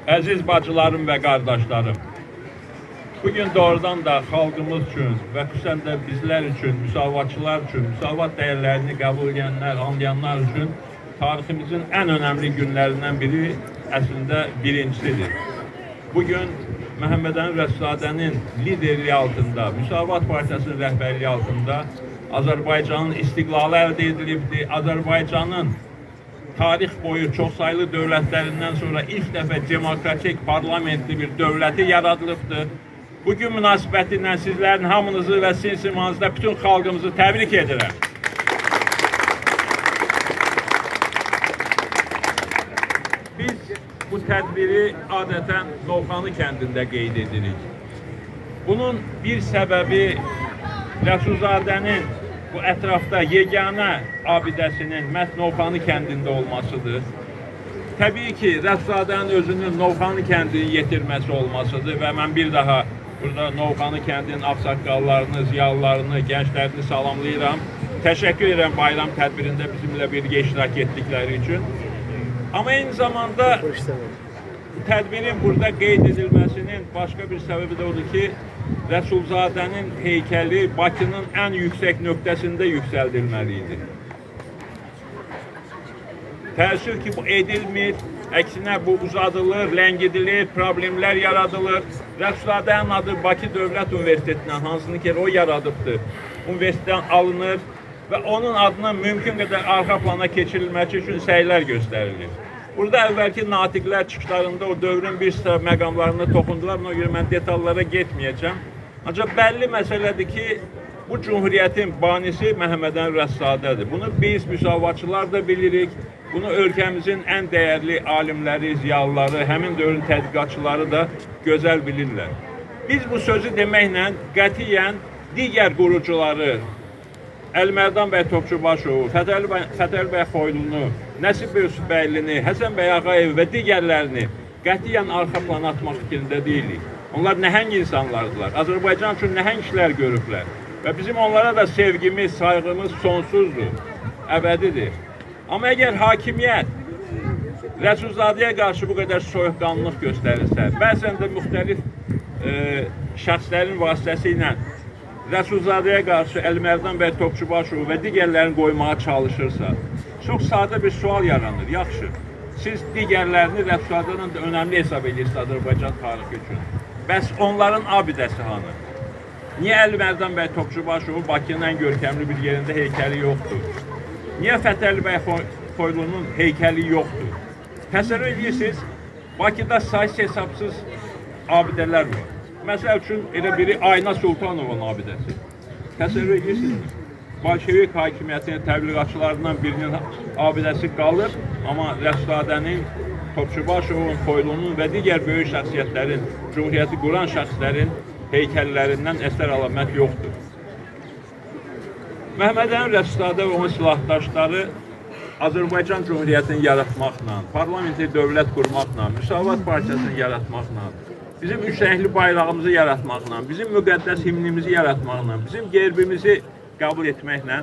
Aziz bacılarım ve kardeşlerim, bugün doğrudan da halkımız için ve xüsusən də bizler için, müsavatçılar için, müsavat değerlerini kabul edenler, anlayanlar için tariximizin en önemli günlerinden biri aslında birincisidir. Bugün Məhəmməd Əmin Rəsulzadənin liderliği altında, Müsavat Partiyasının rəhbərliyi altında Azərbaycanın istiqlalı əldə edilibdir. Azərbaycanın tarix boyu çox sayılı dövlətlərindən sonra ilk dəfə demokratik parlamentli bir dövləti yaradılıbdır. Bugün münasibətilə sizlərin hamınızı və sizin simanızda bütün xalqımızı təbrik edirəm. Biz bu tədbiri adətən Novxanı kəndində qeyd edirik. Bunun bir səbəbi Rəsulzadənin bu ətrafda yeganə abidəsinin məhz Novxanı kəndində olmasıdır. Təbii ki, Rəsulzadənin özünün Novxanı kəndini yetirməsi olmasıdır və mən bir daha burada Novxanı kəndinin ağsaqqallarını, ziyalılarını, gənclərini salamlayıram. Təşəkkür edirəm bayram tədbirində bizimlə birgə iştirak etdikləri üçün. Amma eyni zamanda tədbirin burada qeyd edilməsinin başqa bir səbəbi də odur ki, Rəsulzadənin heykəli Bakının ən yüksək nöqtəsində yüksəldilməlidir. Təəssüf ki, bu edilmir, əksinə bu uzadılır, ləngidilir, problemlər yaradılır. Rəsulzadənin adı Bakı Dövlət Universitetindən, hansını ki o yaradıbdır, universitetdən alınır və onun adının mümkün qədər arxa plana keçirilməsi üçün səylər göstərilir. Burada əvvəlki natiqlər çıxışlarında o dövrün bir sıra məqamlarına toxundular, ona görə mən detallara getməyəcəm. Ancaq bəlli məsələdir ki, bu Cumhuriyyətin banisi Məhəmməd Əmin Rəsulzadədir. Bunu biz müsavatçılar da bilirik, bunu ölkəmizin ən dəyərli alimləri, ziyalıları, həmin dövrün tədqiqatçıları da gözəl bilirlər. Biz bu sözü deməklə qətiyyən digər qurucuları, Əlimərdan bəy Topçubaşovu, Fətəli bəy Xoylunu, Nəsib Yusufbəylini, Həsən bəy Ağayev və digərlərini qətiyyən arxa plana atmaq fikrində deyilik. Onlar nəhəng insanlardılar. Azərbaycan üçün nəhəng işlər görüblər. Və bizim onlara da sevgimiz, sayğımız sonsuzdur, əbədidir. Amma əgər hakimiyyət Rəsulzadəyə qarşı bu qədər soyuqqanlılıq göstərirsə, bəzən də müxtəlif şəxslərin vasitəsilə Rəsulzadəyə qarşı Əlimərdan bəy Topçubaşovu və digərlərini qoymağa çalışırsa, çox sadə bir sual yaranır. Yaxşı, siz digərlərini Rəsulzadənin də önəmli hesab edirsiniz Azərbaycan tarixi üçün. Bəs onların abidəsi hanı? Niyə Əlimərdan bəy Topçubaşovu Bakının ən görkəmli bir yerində heykəli yoxdur? Niyə Fətəli bəy Xoylunun heykəli yoxdur? Təsəvvür edirsiniz, Bakıda sayısı hesabsız abidələr var. Məsəl üçün, elə biri Ayna Sultanovun abidəsi. Təsəvvür edirsiniz, Bolşevik hakimiyyətinin təbliğatçılarından birinin abidəsi qalır, amma Rəsulzadənin, Topçubaşovun, Xoylunun və digər böyük şəxsiyyətlərin, Cumhuriyyəti quran şəxslərin heykəllərindən əsər əlamət yoxdur. Məhəmməd Əmin Rəsulzadə və onun silahdaşları Azərbaycan Cumhuriyyətini yaratmaqla, parlamenti dövlət qurmaqla, Müsavat Partiyasını yaratmaqla, bizim üç rəngli bayrağımızı yaratmaqla, bizim müqəddəs himnimizi yaratmaqla, bizim gerbimizi qəbul etməklə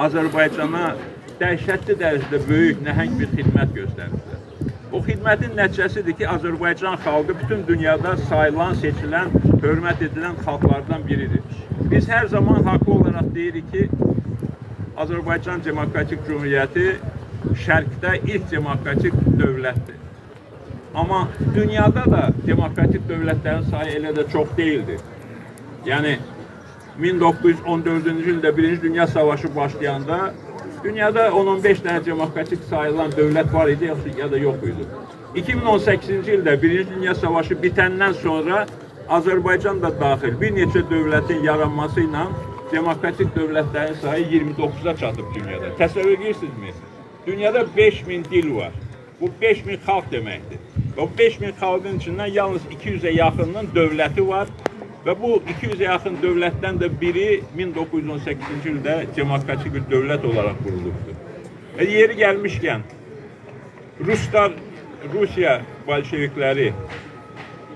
Azərbaycana dəhşətli dərəcədə böyük, nəhəng bir xidmət göstərirlər. O xidmətin nəticəsidir ki, Azərbaycan xalqı bütün dünyada sayılan, seçilən, hörmət edilən xalqlardan biridir. Biz hər zaman haqlı olaraq deyirik ki, Azərbaycan Demokratik Cumhuriyyəti şərqdə ilk demokratik dövlətdir. Amma dünyada da demokratik dövlətlərin sayı elə də çox deyildir. Yəni, 1914-cü ildə Birinci Dünya Savaşı başlayanda dünyada 10-15 dənə demokratik sayılan dövlət var idi, ya da yox idi. 2018-ci ildə Birinci Dünya Savaşı bitəndən sonra Azərbaycan da daxil bir neçə dövlətin yaranması ilə demokratik dövlətlərin sayı 29-a çatıb dünyada. Təsəvvür edirsinizmi? Dünyada 5000 dil var. Bu 5000 xalq deməkdir. Və bu 5000 xalqın içindən yalnız 200-ə yaxınının dövləti var və bu 200-ə yaxın dövlətdən də biri 1918-ci ildə demokratik bir dövlət olaraq qurulubdur. Və yeri gəlmişkən, Rusiya bolşevikləri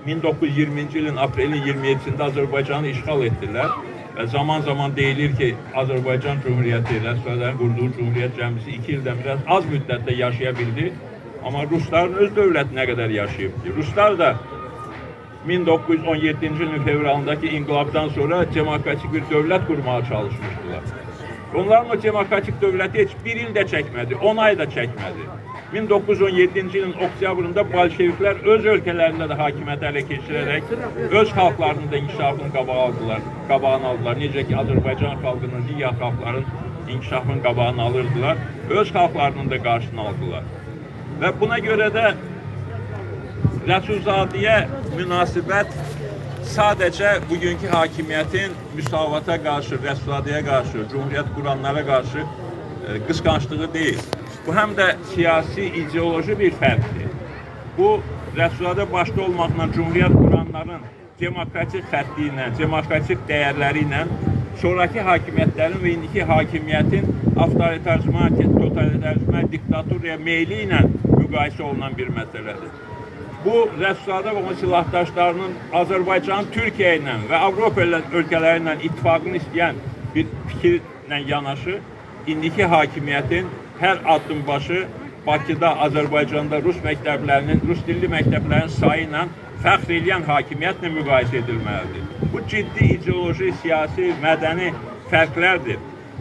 1920-ci ilin aprelin 27-sində Azərbaycanı işğal etdilər və zaman deyilir ki, Azərbaycan Cumhuriyyəti, Rəsulzadənin qurduğu Cumhuriyyət cəmisi 2 ildən biraz az müddətdə yaşaya bildi. Amma Rusların öz dövləti nə qədər yaşayıb ki? Ruslar da 1917-ci ilin fevralındakı inqilabdan sonra demokratik bir dövlət qurmağa çalışmışdılar. Onların o demokratik dövləti heç bir il də çəkmədi, 10 ay da çəkmədi. 1917-ci ilin oktyabrında Bolşeviklər öz ölkələrində də hakimiyyət ələ keçirərək öz xalqlarının da inkişafının qabağını aldılar. Necə ki, Azərbaycan xalqının, digər xalqların inkişafının qabağını alırdılar, öz xalqlarının da qarşısını aldılar. Və buna görə də Rəsulzadəyə münasibət sadəcə bugünkü hakimiyyətin müsavata qarşı, Rəsulzadəyə qarşı, Cumhuriyyət quranlara qarşı qısqanclığı deyil. Bu həm də siyasi, ideoloji bir fərqdir. Bu, Rəsulzadə başda olmaqla Cumhuriyyət quranların demokratik xətti ilə, demokratik dəyərləri ilə sonraki hakimiyyətlərin və indiki hakimiyyətin avtoritarizmə, totalitarizmə, diktaturaya meyli ilə müqayisə olunan bir məsələdir. Bu, Rəsulzadə və onun silahdaşlarının Azərbaycanın Türkiyə ilə və Avropa ölkələri ilə ittifaqını istəyən bir fikirlə yanaşı, indiki hakimiyyətin hər addım başı Bakıda, Azərbaycanda Rus məktəblərinin, Rus dilli məktəblərin sayı ilə fəxr edən hakimiyyətlə müqayisə edilməlidir. Bu, ciddi ideoloji, siyasi, mədəni fərqlərdir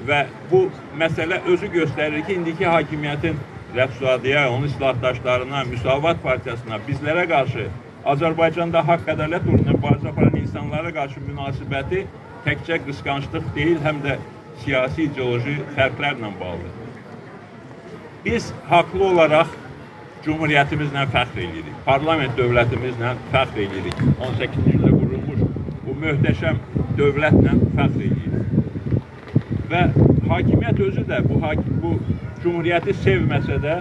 və bu məsələ özü göstərir ki, indiki hakimiyyətin Rəsulzadəyə, onun silahdaşlarına, Müsavat Partiyasına, bizlərə qarşı, Azərbaycanda haqq ədalət uğruna mübarizə aparan insanlara qarşı münasibəti təkcə qısqanclıq deyil, həm də siyasi, ideoloji fərqlərlə bağlıdır. Biz haqlı olaraq Cumhuriyyətimizlə fəxr edirik, parlament dövlətimizlə fəxr edirik. 18-ci ildə qurulmuş bu möhtəşəm dövlətlə fəxr edirik. Və hakimiyyət özü də bu Cumhuriyyəti sevməsə də,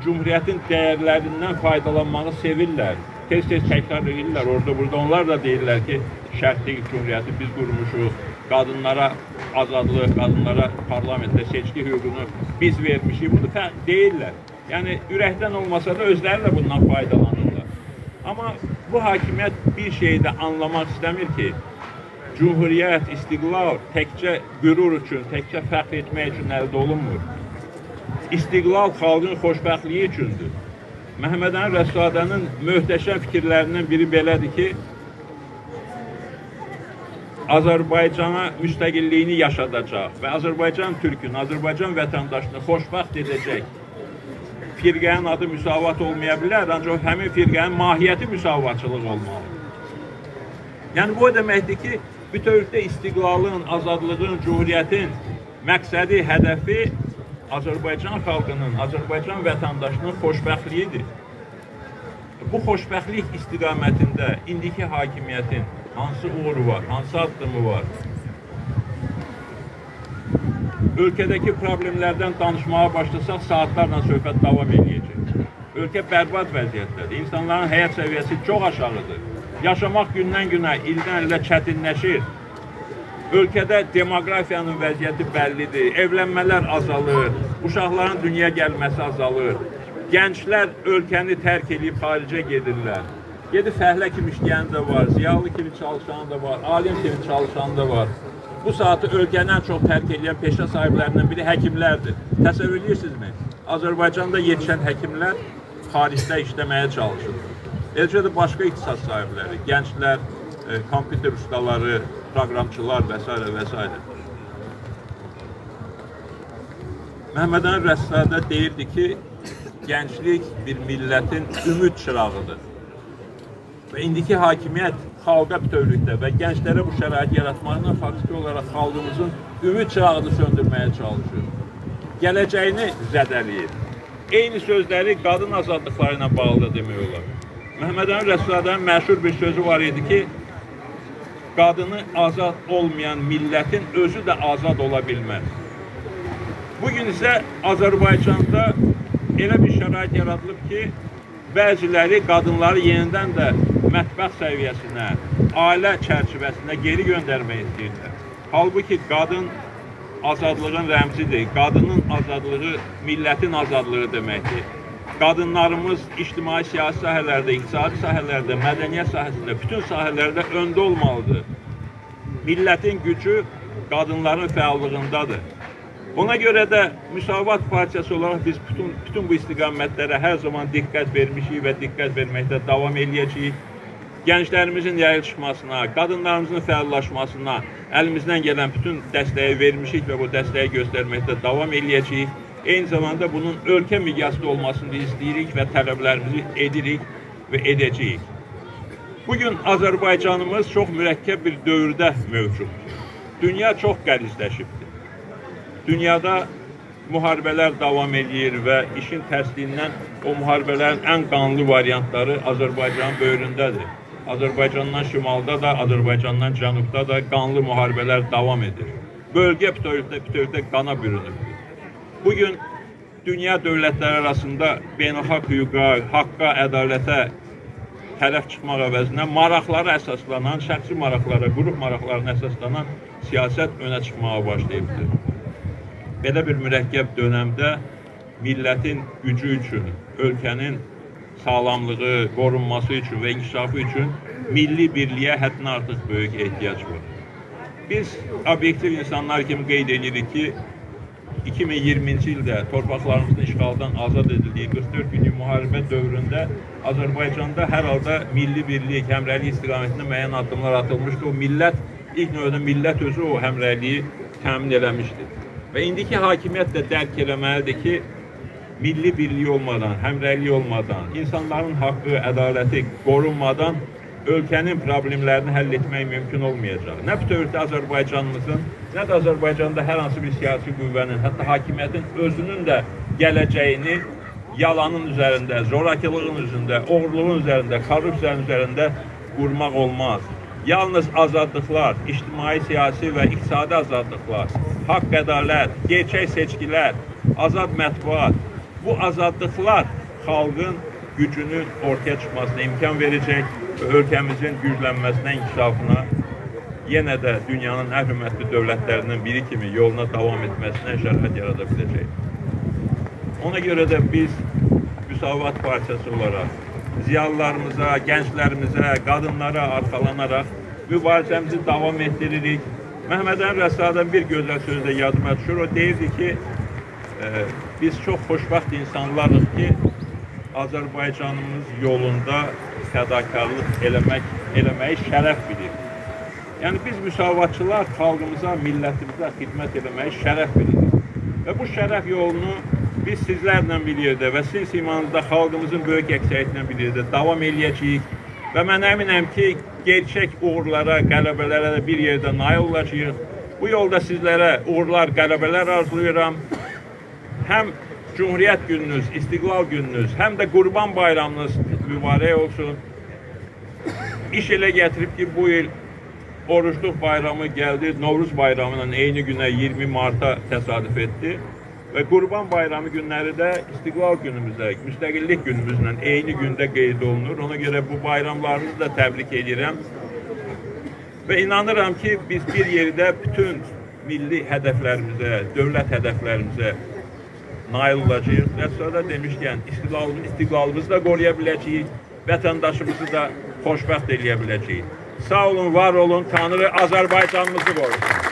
Cumhuriyyətin dəyərlərindən faydalanmağı sevirlər. Tez-tez təkrar edirlər, orada-burada. Onlar da deyirlər ki, şərtli Cumhuriyyəti biz qurmuşuq, qadınlara azadlıq, qadınlara parlamentdə seçki hüququnu biz vermişik. Bunu deyirlər. Yəni, ürəkdən olmasa da özləri də bundan faydalanırlar. Amma bu hakimiyyət bir şeyi də anlamaq istəmir ki, Cumhuriyyət, istiqlal təkcə qürur üçün, təkcə fəxr etmək üçün əldə olunmur. İstiqlal xalqın xoşbəxtliyi üçündür. Məhəmməd Əmin Rəsulzadənin möhtəşəm fikirlərindən biri belədir ki, Azərbaycana müstəqilliyini yaşadacaq və Azərbaycan türkünü, Azərbaycan vətəndaşını xoşbəxt edəcək. Firqənin adı müsavat olmaya bilər, ancaq həmin firqənin mahiyyəti müsavatçılıq olmalıdır. Yəni, bu o deməkdir ki, bütövlükdə istiqlalın, azadlığın, cumhuriyyətin məqsədi, hədəfi Azərbaycan xalqının, Azərbaycan vətəndaşının xoşbəxtliyidir. Bu xoşbəxtlik istiqamətində indiki hakimiyyətin hansı uğuru var, hansı addımı var? Ölkədəki problemlərdən danışmağa başlasaq, saatlarla söhbət davam edəcək. Ölkə bərbad vəziyyətdədir. İnsanların həyat səviyyəsi çox aşağıdır. Yaşamaq gündən günə, ildən ilə çətinləşir. Ölkədə demografiyanın vəziyyəti bəllidir. Evlənmələr azalır, uşaqların dünyaya gəlməsi azalır. Gənclər ölkəni tərk edib xaricə gedirlər. Gedib fəhlə kimi işləyən də var, ziyalı kimi çalışan da var, alim kimi çalışan da var. Bu saatı ölkəni ən çox tərk edən peşə sahiblərindən biri həkimlərdir. Təsəvvür edirsinizmi? Azərbaycanda yetişən həkimlər xaricdə işləməyə çalışır. Eləcə də başqa ixtisas sahibləri, gənclər, kompüter ustaları, proqramçılar və s. və s. Məhəmməd Əmin Rəsulzadə deyirdi ki, gənclik bir millətin ümid çırağıdır. Və indiki hakimiyyət xalqa bütövlükdə və gənclərə bu şərait yaratmaqla faktiki olaraq xalqımızın ümid çırağını söndürməyə çalışır. Gələcəyini zədələyir. Eyni sözləri qadın azadlıqları ilə bağlı da demək olar. Məhəmməd Əmin Rəsulzadənin məşhur bir sözü var idi ki, qadını azad olmayan millətin özü də azad ola bilməz. Bugün isə Azərbaycanda elə bir şərait yaradılıb ki, bəziləri qadınları yenidən də mətbəx səviyyəsinə, ailə çərçivəsinə geri göndərmək istəyirlər. Halbuki qadın azadlığın rəmzidir. Qadının azadlığı millətin azadlığı deməkdir. Qadınlarımız ictimai siyasi sahələrdə, iqtisadi sahələrdə, mədəniyyət sahəsində, bütün sahələrdə öndə olmalıdır. Millətin gücü qadınların fəallığındadır. Ona göre de Müsavat Partisi olarak biz bütün bu istiqamətlere her zaman dikkat vermişik ve dikkat vermekte devam edeceğiz. Gençlerimizin irəli çıxmasına, qadınlarımızın fəallaşmasına əlimizdən gələn bütün dəstəyi vermişik və bu dəstəyi göstərməkdə davam edəcəyik. Eyni zamanda bunun ölkə miqyaslı olmasını istəyirik və tələblərimizi edirik və edəcəyik. Bugün Azərbaycanımız çox mürəkkəb bir dövrdə mövcuddur. Dünya çox qəlizləşibdir. Dünyada müharibələr davam edir və işin tərsliyindən o müharibələrin ən qanlı variantları Azərbaycanın böyründədir. Azərbaycandan şimalda da, Azərbaycandan cənubda da qanlı müharibələr davam edir. Bölgə bütövlükdə qana bürünübdür. Bugün dünya dövlətləri arasında beynəlxalq hüquqa, haqqa, ədalətə tərəf çıxmaq əvəzinə maraqlara əsaslanan, şəxsi maraqlara, qrup maraqlarına əsaslanan siyasət önə çıxmağa başlayıbdır. Belə bir mürəkkəb dönəmdə millətin gücü üçün, ölkənin sağlamlığı, qorunması üçün və inkişafı üçün milli birliyə həddən artıq böyük ehtiyac var. Biz obyektiv insanlar kimi qeyd edirik ki, 2020-ci ildə torpaqlarımızın işğaldan azad edildiyi 44 günlük müharibə dövründə Azərbaycanda hər halda milli birlik, həmrəylik istiqamətində müəyyən addımlar atılmışdı. O millət, ilk növbədə millət özü o həmrəyliyi təmin eləmişdir. Və indiki hakimiyyət də dərk eləməlidir ki, milli birliği olmadan, həmrəylik olmadan, insanların haqqı, ədaləti qorunmadan ölkənin problemlərini həll etmək mümkün olmayacaq. Nə bütövlükdə Azərbaycanımızın, nə də Azərbaycanda hər hansı bir siyasi qüvvənin, hətta hakimiyyətin özünün də gələcəyini yalanın üzərində, zorakılığın üzərində, oğurluğun üzərində, korrupsiyanın üzərində qurmaq olmaz. Yalnız azadlıqlar, ictimai, siyasi və iqtisadi azadlıqlar, haqq, ədalət, gerçək seçkilər, azad mətbuat, bu azadlıqlar xalqın gücünün ortaya çıxmasına imkan verəcək və ölkəmizin güclənməsinə, inkişafına, yenə də dünyanın ən hörmətli dövlətlərindən biri kimi yoluna davam etməsinə şərait yarada biləcək. Ona görə də biz Müsavat Partisi olaraq ziyalılarımıza, gənclərimizə, qadınlara arxalanaraq mübarizəmizi davam etdiririk. Məhəmməd Əmin Rəssadın bir gözəl sözü də yadıma düşür. O deyirdi ki, biz çox xoşbəxt insanlarıq ki, Azərbaycanımız yolunda fədakarlıq eləməyi şərəf bilir. Yəni biz müsavatçılar xalqımıza, millətimizə xidmət eləməyi şərəf bilirik. Və bu şərəf yolunu biz sizlərlə bir yerdə və sizin simanızda xalqımızın böyük əksəriyyətinə bir yerdə davam eləyəcəyik. Və mən əminəm ki, gerçək uğurlara, qələbələrə də bir yerdə nail olacağıq. Bu yolda sizlərə uğurlar, qələbələr arzulayıram. Həm Cumhuriyet gününüz, İstiqlal gününüz, həm də Qurban Bayramınız mübarək olsun. İş elə gətirib ki, bu il Oruçluq bayramı gəldi, Novruz bayramının eyni günə 20 Mart'a təsadüf etdi. Və Qurban Bayramı günləri də İstiqlal günümüzdə, müstəqillik günümüzlə eyni gündə qeyd olunur. Ona görə bu bayramlarınızı da təbrik edirəm. Və inanıram ki, biz bir yerdə bütün milli hədəflərimizə, dövlət hədəflərimizə nail olacağıq. Rəsada demişkən, istiqlalımızı da qoruya biləcəyik, vətəndaşımızı da xoşbəxt eləyə biləcəyik. Sağ olun, var olun, Tanrı Azərbaycanımızı qorusun.